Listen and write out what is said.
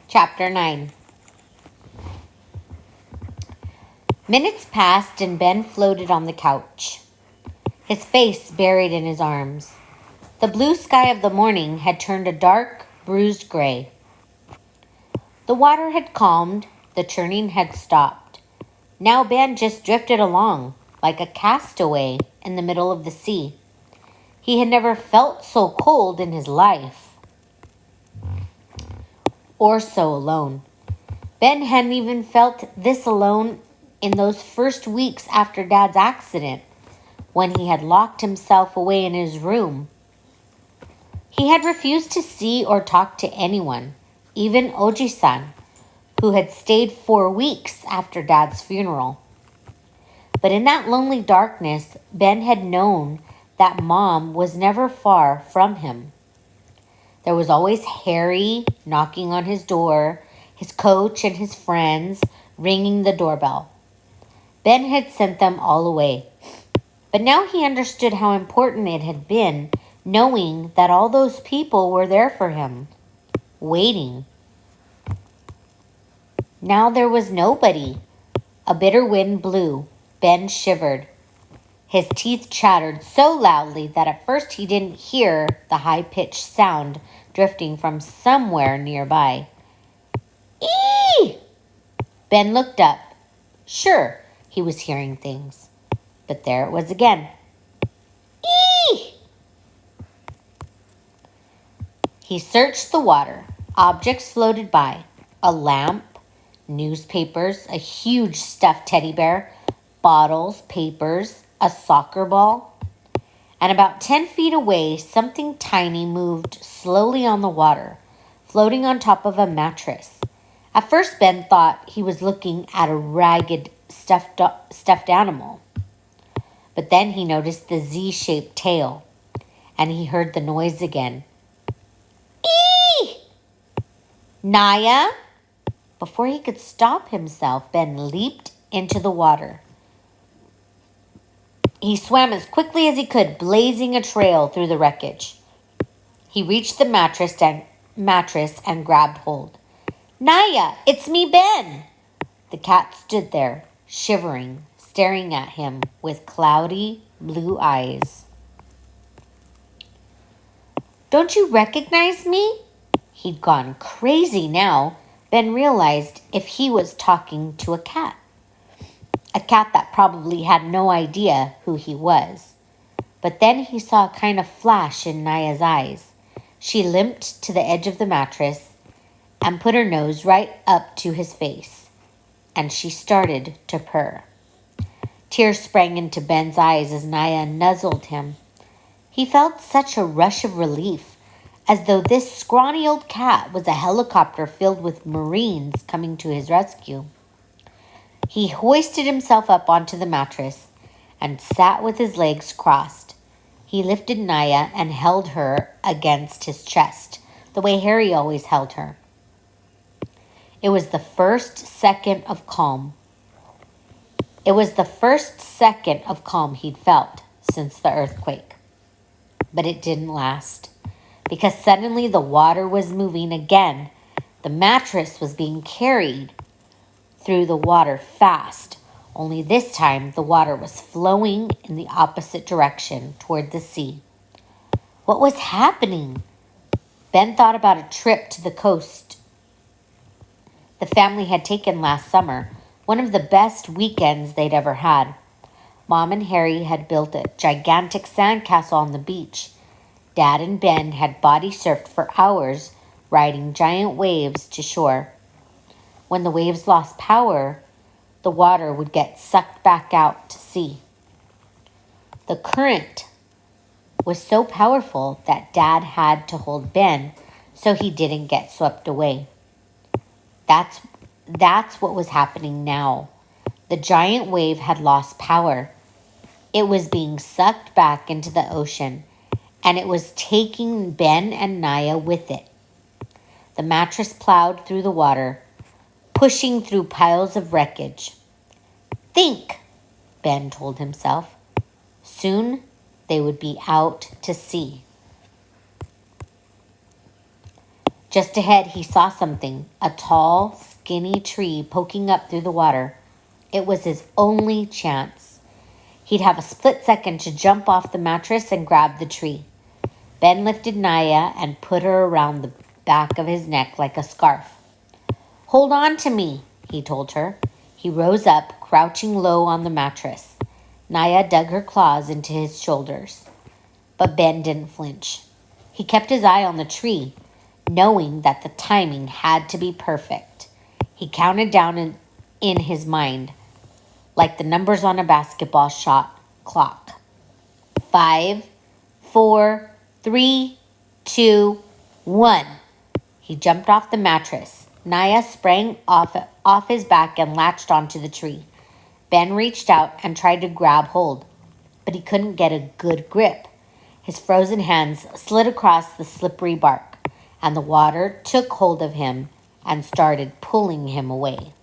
Chapter 9. Minutes passed and Ben floated on the couch, his face buried in his arms. The blue sky of the morning had turned a dark, bruised gray. The water had calmed, the churning had stopped. Now Ben just drifted along, like a castaway in the middle of the sea. He had never felt so cold in his life, or so alone. Ben hadn't even felt this alone in those first weeks after Dad's accident, when he had locked himself away in his room. He had refused to see or talk to anyone, even Oji-san, who had stayed 4 weeks after Dad's funeral. But in that lonely darkness, Ben had known that Mom was never far from him. There was always Harry knocking on his door, his coach and his friends ringing the doorbell. Ben had sent them all away. But now he understood how important it had been, knowing that all those people were there for him, waiting. Now there was nobody. A bitter wind blew. Ben shivered. His teeth chattered so loudly that at first he didn't hear the high-pitched sound drifting from somewhere nearby. Eee! Ben looked up. Sure, he was hearing things. But there it was again. Eee! He searched the water. Objects floated by. A lamp, newspapers, a huge stuffed teddy bear, bottles, papers, a soccer ball. And about 10 feet away, something tiny moved slowly on the water, floating on top of a mattress. At first, Ben thought he was looking at a ragged stuffed animal. But then he noticed the Z-shaped tail, and he heard the noise again. Eee! Naya! Before he could stop himself, Ben leaped into the water. He swam as quickly as he could, blazing a trail through the wreckage. He reached the mattress and grabbed hold. Naya, it's me, Ben! The cat stood there, shivering, staring at him with cloudy blue eyes. Don't you recognize me? He'd gone crazy now. Ben realized if he was talking to a cat that probably had no idea who he was. But then he saw a kind of flash in Naya's eyes. She limped to the edge of the mattress and put her nose right up to his face, and she started to purr. Tears sprang into Ben's eyes as Naya nuzzled him. He felt such a rush of relief, as though this scrawny old cat was a helicopter filled with Marines coming to his rescue. He hoisted himself up onto the mattress and sat with his legs crossed. He lifted Naya and held her against his chest, the way Harry always held her. It was the first second of calm. It was the first second of calm he'd felt since the earthquake. But it didn't last, because suddenly the water was moving again. The mattress was being carried through the water fast, only this time the water was flowing in the opposite direction toward the sea. What was happening? Ben thought about a trip to the coast the family had taken last summer, one of the best weekends they'd ever had. Mom and Harry had built a gigantic sandcastle on the beach. Dad and Ben had body surfed for hours, riding giant waves to shore. When the waves lost power, the water would get sucked back out to sea. The current was so powerful that Dad had to hold Ben so he didn't get swept away. That's what was happening now. The giant wave had lost power. It was being sucked back into the ocean, and it was taking Ben and Naya with it. The mattress plowed through the water, pushing through piles of wreckage. Think, Ben told himself. Soon they would be out to sea. Just ahead, he saw something, a tall, skinny tree poking up through the water. It was his only chance. He'd have a split second to jump off the mattress and grab the tree. Ben lifted Naya and put her around the back of his neck like a scarf. "Hold on to me," he told her. He rose up, crouching low on the mattress. Naya dug her claws into his shoulders. But Ben didn't flinch. He kept his eye on the tree, knowing that the timing had to be perfect. He counted down in his mind, like the numbers on a basketball shot clock. 5, 4, 3, 2, 1. He jumped off the mattress. Naya sprang off his back and latched onto the tree. Ben reached out and tried to grab hold, but he couldn't get a good grip. His frozen hands slid across the slippery bark, and the water took hold of him and started pulling him away.